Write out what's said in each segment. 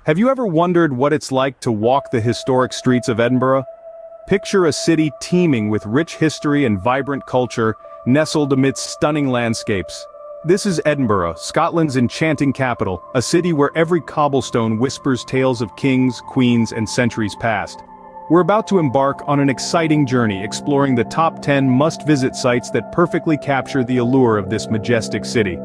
Have you ever wondered what it's like to walk the historic streets of Edinburgh? Picture a city teeming with rich history and vibrant culture, nestled amidst stunning landscapes. This is Edinburgh, Scotland's enchanting capital, a city where every cobblestone whispers tales of kings, queens, and centuries past. We're about to embark on an exciting journey exploring the top 10 must-visit sites that perfectly capture the allure of this majestic city.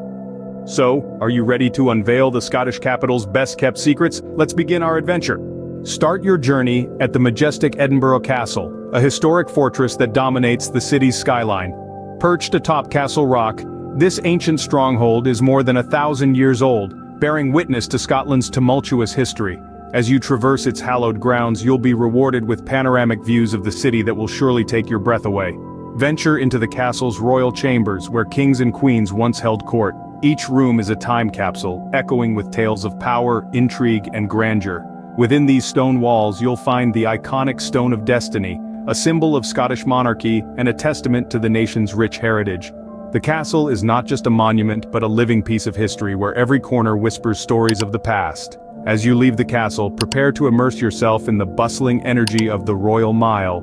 So, are you ready to unveil the Scottish capital's best-kept secrets? Let's begin our adventure. Start your journey at the majestic Edinburgh Castle, a historic fortress that dominates the city's skyline. Perched atop Castle Rock, this ancient stronghold is more than 1,000 years old, bearing witness to Scotland's tumultuous history. As you traverse its hallowed grounds, you'll be rewarded with panoramic views of the city that will surely take your breath away. Venture into the castle's royal chambers, where kings and queens once held court. Each room is a time capsule, echoing with tales of power, intrigue, and grandeur. Within these stone walls you'll find the iconic Stone of Destiny, a symbol of Scottish monarchy and a testament to the nation's rich heritage. The castle is not just a monument but a living piece of history where every corner whispers stories of the past. As you leave the castle, prepare to immerse yourself in the bustling energy of the Royal Mile.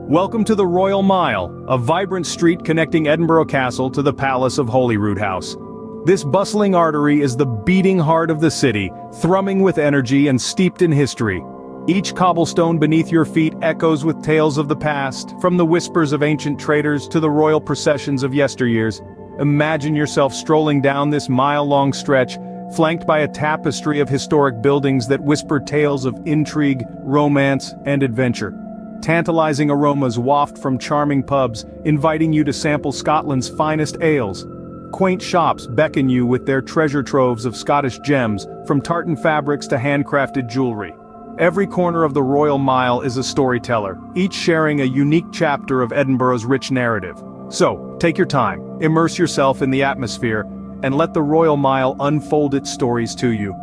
Welcome to the Royal Mile, a vibrant street connecting Edinburgh Castle to the Palace of Holyroodhouse. This bustling artery is the beating heart of the city, thrumming with energy and steeped in history. Each cobblestone beneath your feet echoes with tales of the past, from the whispers of ancient traders to the royal processions of yesteryears. Imagine yourself strolling down this mile-long stretch, flanked by a tapestry of historic buildings that whisper tales of intrigue, romance, and adventure. Tantalizing aromas waft from charming pubs, inviting you to sample Scotland's finest ales. Quaint shops beckon you with their treasure troves of Scottish gems, from tartan fabrics to handcrafted jewelry. Every corner of the Royal Mile is a storyteller, each sharing a unique chapter of Edinburgh's rich narrative. So, take your time, immerse yourself in the atmosphere, and let the Royal Mile unfold its stories to you.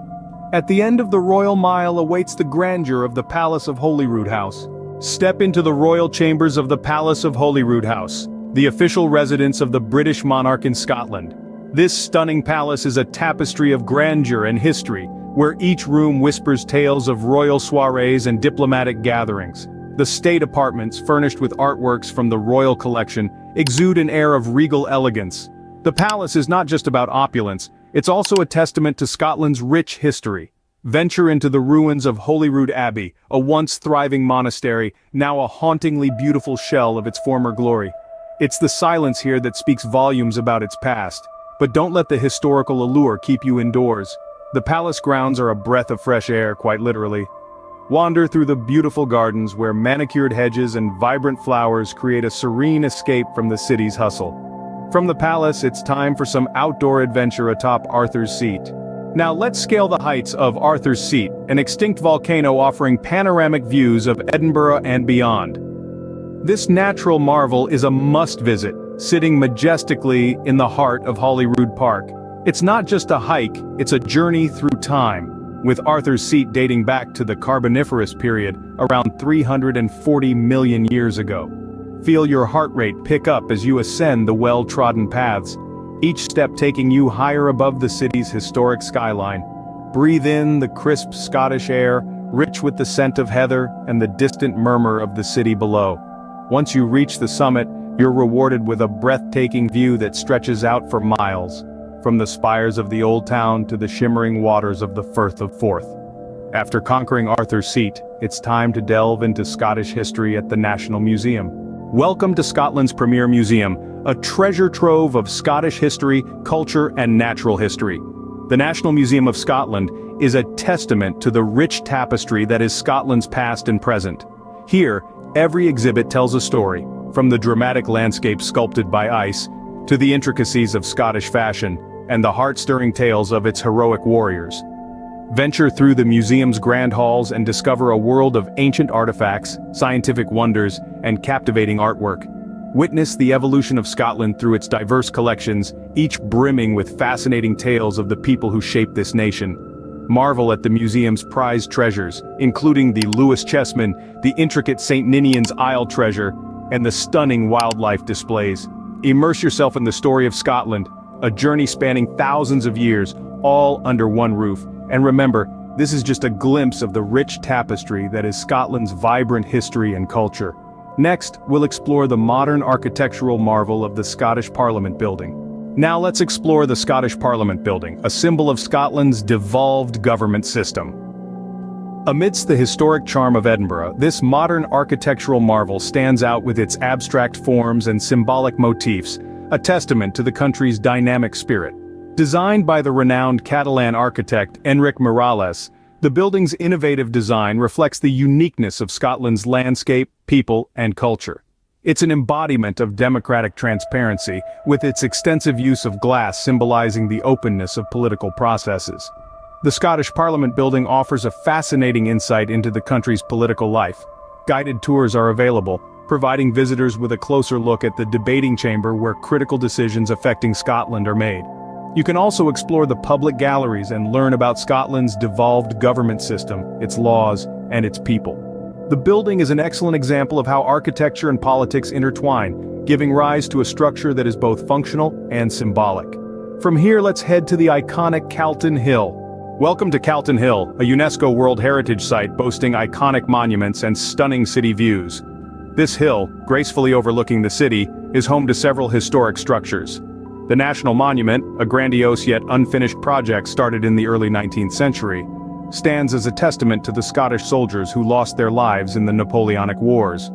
At the end of the Royal Mile awaits the grandeur of the Palace of Holyroodhouse. Step into the royal chambers of the Palace of Holyroodhouse, the official residence of the British monarch in Scotland. This stunning palace is a tapestry of grandeur and history, where each room whispers tales of royal soirees and diplomatic gatherings. The state apartments, furnished with artworks from the royal collection, exude an air of regal elegance. The palace is not just about opulence, it's also a testament to Scotland's rich history. Venture into the ruins of Holyrood Abbey, a once thriving monastery, now a hauntingly beautiful shell of its former glory. It's the silence here that speaks volumes about its past. But don't let the historical allure keep you indoors. The palace grounds are a breath of fresh air, quite literally. Wander through the beautiful gardens where manicured hedges and vibrant flowers create a serene escape from the city's hustle. From the palace, it's time for some outdoor adventure atop Arthur's Seat. Now let's scale the heights of Arthur's Seat, an extinct volcano offering panoramic views of Edinburgh and beyond. This natural marvel is a must-visit, sitting majestically in the heart of Holyrood Park. It's not just a hike, it's a journey through time, with Arthur's Seat dating back to the Carboniferous period, around 340 million years ago. Feel your heart rate pick up as you ascend the well-trodden paths, each step taking you higher above the city's historic skyline. Breathe in the crisp Scottish air, rich with the scent of heather and the distant murmur of the city below. Once you reach the summit, you're rewarded with a breathtaking view that stretches out for miles, from the spires of the old town to the shimmering waters of the Firth of Forth. After conquering Arthur's Seat, it's time to delve into Scottish history at the National Museum. Welcome to Scotland's premier museum, a treasure trove of Scottish history, culture, and natural history. The National Museum of Scotland is a testament to the rich tapestry that is Scotland's past and present. Here, every exhibit tells a story, from the dramatic landscape sculpted by ice, to the intricacies of Scottish fashion, and the heart-stirring tales of its heroic warriors. Venture through the museum's grand halls and discover a world of ancient artifacts, scientific wonders, and captivating artwork. Witness the evolution of Scotland through its diverse collections, each brimming with fascinating tales of the people who shaped this nation. Marvel at the museum's prized treasures, including the Lewis Chessman, the intricate St. Ninian's Isle treasure, and the stunning wildlife displays. Immerse yourself in the story of Scotland, a journey spanning thousands of years, all under one roof. And remember, this is just a glimpse of the rich tapestry that is Scotland's vibrant history and culture. Next, we'll explore the modern architectural marvel of the Scottish Parliament building. Now let's explore the Scottish Parliament building, a symbol of Scotland's devolved government system. Amidst the historic charm of Edinburgh, this modern architectural marvel stands out with its abstract forms and symbolic motifs, a testament to the country's dynamic spirit. Designed by the renowned Catalan architect Enric Morales, the building's innovative design reflects the uniqueness of Scotland's landscape, people, and culture. It's an embodiment of democratic transparency, with its extensive use of glass symbolizing the openness of political processes. The Scottish Parliament building offers a fascinating insight into the country's political life. Guided tours are available, providing visitors with a closer look at the debating chamber where critical decisions affecting Scotland are made. You can also explore the public galleries and learn about Scotland's devolved government system, its laws, and its people. The building is an excellent example of how architecture and politics intertwine, giving rise to a structure that is both functional and symbolic. From here, let's head to the iconic Calton Hill. Welcome to Calton Hill, a UNESCO World Heritage Site boasting iconic monuments and stunning city views. This hill, gracefully overlooking the city, is home to several historic structures. The National Monument, a grandiose yet unfinished project started in the early 19th century, stands as a testament to the Scottish soldiers who lost their lives in the Napoleonic Wars.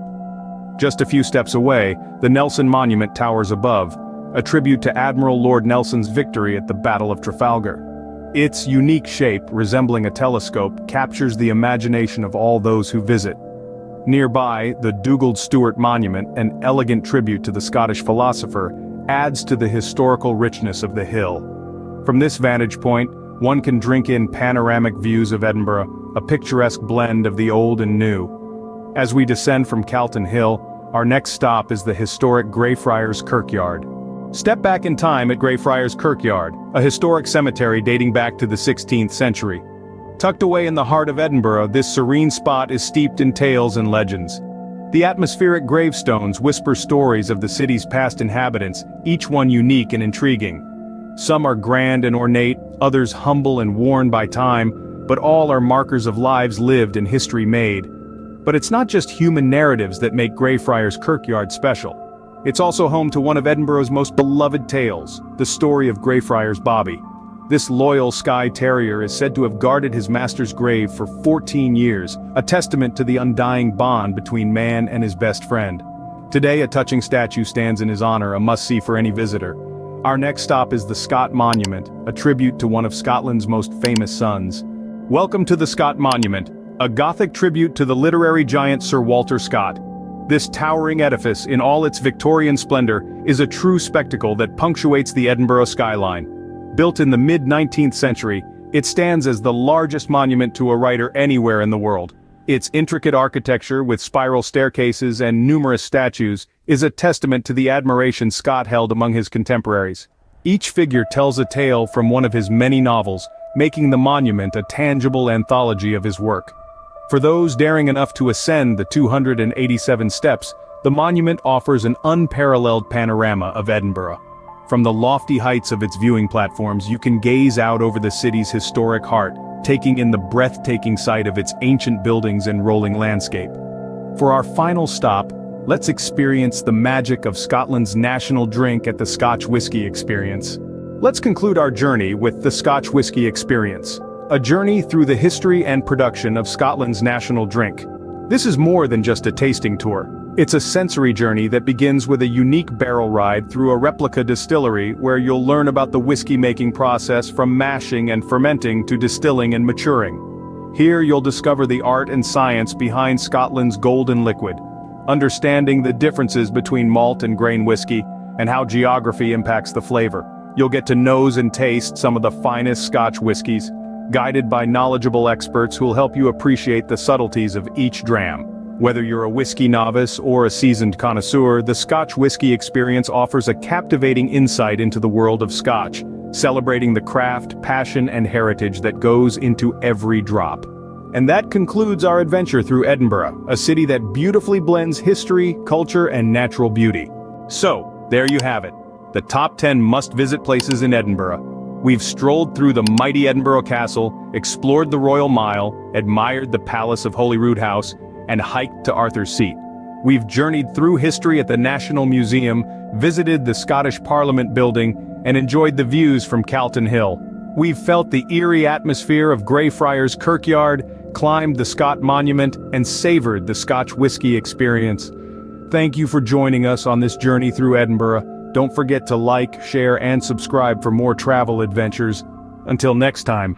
Just a few steps away, the Nelson Monument towers above, a tribute to Admiral Lord Nelson's victory at the Battle of Trafalgar. Its unique shape, resembling a telescope, captures the imagination of all those who visit. Nearby, the Dugald Stewart Monument, an elegant tribute to the Scottish philosopher, adds to the historical richness of the hill. From this vantage point, one can drink in panoramic views of Edinburgh, a picturesque blend of the old and new. As we descend from Calton Hill, our next stop is the historic Greyfriars Kirkyard. Step back in time at Greyfriars Kirkyard, a historic cemetery dating back to the 16th century. Tucked away in the heart of Edinburgh, this serene spot is steeped in tales and legends. The atmospheric gravestones whisper stories of the city's past inhabitants, each one unique and intriguing. Some are grand and ornate, others humble and worn by time, but all are markers of lives lived and history made. But it's not just human narratives that make Greyfriars Kirkyard special. It's also home to one of Edinburgh's most beloved tales, the story of Greyfriars Bobby. This loyal Skye Terrier is said to have guarded his master's grave for 14 years, a testament to the undying bond between man and his best friend. Today, a touching statue stands in his honor, a must-see for any visitor. Our next stop is the Scott Monument, a tribute to one of Scotland's most famous sons. Welcome to the Scott Monument, a Gothic tribute to the literary giant Sir Walter Scott. This towering edifice, in all its Victorian splendor, is a true spectacle that punctuates the Edinburgh skyline. Built in the mid-19th century, it stands as the largest monument to a writer anywhere in the world. Its intricate architecture, with spiral staircases and numerous statues, is a testament to the admiration Scott held among his contemporaries. Each figure tells a tale from one of his many novels, making the monument a tangible anthology of his work. For those daring enough to ascend the 287 steps, the monument offers an unparalleled panorama of Edinburgh. From the lofty heights of its viewing platforms, you can gaze out over the city's historic heart, taking in the breathtaking sight of its ancient buildings and rolling landscape. For our final stop, let's experience the magic of Scotland's national drink at the Scotch Whisky Experience. Let's conclude our journey with the Scotch Whisky Experience, a journey through the history and production of Scotland's national drink. This is more than just a tasting tour. It's a sensory journey that begins with a unique barrel ride through a replica distillery where you'll learn about the whiskey-making process from mashing and fermenting to distilling and maturing. Here you'll discover the art and science behind Scotland's golden liquid, understanding the differences between malt and grain whiskey, and how geography impacts the flavor. You'll get to nose and taste some of the finest Scotch whiskies, guided by knowledgeable experts who'll help you appreciate the subtleties of each dram. Whether you're a whiskey novice or a seasoned connoisseur, the Scotch Whisky Experience offers a captivating insight into the world of Scotch, celebrating the craft, passion, and heritage that goes into every drop. And that concludes our adventure through Edinburgh, a city that beautifully blends history, culture, and natural beauty. So, there you have it, the top 10 must-visit places in Edinburgh. We've strolled through the mighty Edinburgh Castle, explored the Royal Mile, admired the Palace of Holyroodhouse, and hiked to Arthur's Seat. We've journeyed through history at the National Museum, visited the Scottish Parliament building, and enjoyed the views from Calton Hill. We've felt the eerie atmosphere of Greyfriars Kirkyard, climbed the Scott Monument, and savored the Scotch whisky experience. Thank you for joining us on this journey through Edinburgh. Don't forget to like, share, and subscribe for more travel adventures. Until next time.